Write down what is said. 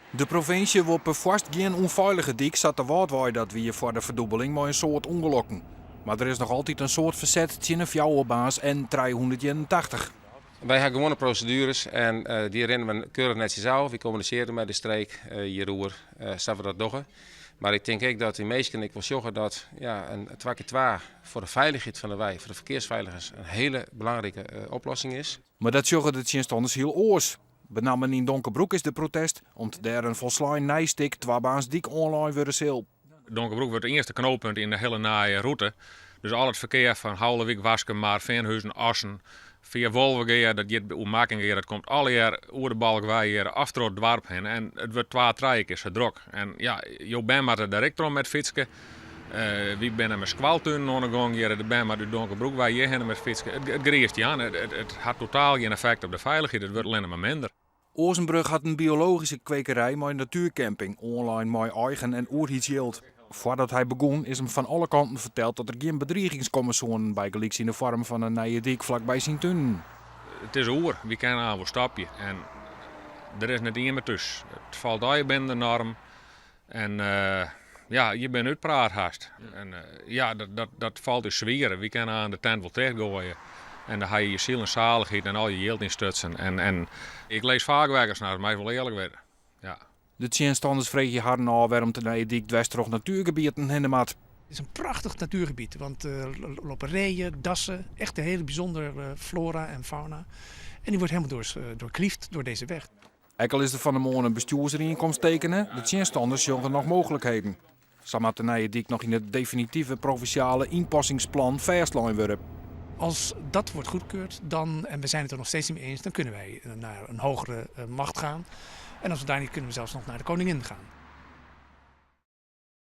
De provincie wil per vast geen onveilige dik zat te waardwaai dat we hier voor de verdubbeling maar een soort ongelukken. Maar er is nog altijd een soort verzet tussen een fjouwerbaas en 381. Wij hebben gewone procedures en die rennen we keurig netjes af. We communiceren met de streek hierover, zodat we dat doen. Maar ik denk ook dat de meesten ik wil zeggen dat een 2x2 voor de veiligheid van de wei, voor de verkeersveiligers, een hele belangrijke oplossing is. Maar dat zeggen de tjenstanders heel oors. Benammen in Donkerbroek is de protest, omdat daar een volslijn nijstik twabaans dik online worden zal. Donkerbroek wordt het eerste knooppunt in de hele naaie route. Dus al het verkeer van Houwelwijk, Waskum, maar Veenhuizen, Assen, via Wolvergeer, dat je op Makkingeer, dat komt alle jaar over de balkwij hier achter het dorp heen. En het wordt 2-3 keer zo druk. En ja, je bent maar er direct om met fietsen. Wie ben met squaltuinen aan de gang hier, de ben maar de Donkerbroek waar je heen met fietsen. Het griest je aan. Het had totaal geen effect op de veiligheid. Het wordt alleen maar minder. Oosenbrug had een biologische kwekerij met een natuurcamping, online met eigen en oerheidsjild. Voordat hij begon is hem van alle kanten verteld dat er geen bedreigingscommissionen bij gelieks in de vorm van een nieuwe dik vlakbij zijn tuin. Het is oer, we kennen aan een stapje en er is niet iemand tussen. Het valt aan je bent de norm en je bent uitpraat haast. En dat valt dus zwieren. We kennen aan de tent wel teruggooien en dan ga je ziel en zaligheid en al je yield in stutsen. En ik lees vaak werkers naar, maar wel eerlijk weten. Ja. De tjenstanders vreeg je hard na waarom de nieuwe dik dwars natuurgebieden heen maat. Het is een prachtig natuurgebied, want lopen reeën, dassen, echt een hele bijzondere flora en fauna. En die wordt helemaal doorkliefd door deze weg. Ekkel is er van de morgen een bestuursovereenkomst tekenen, de tjenstanders zoeken nog mogelijkheden. Zo moet de nieuwe dik nog in het definitieve provinciale inpassingsplan vastleggen worden. Als dat wordt goedgekeurd, en we zijn het er nog steeds niet mee eens, dan kunnen wij naar een hogere macht gaan. En als we daar niet kunnen we zelfs nog naar de koningin gaan.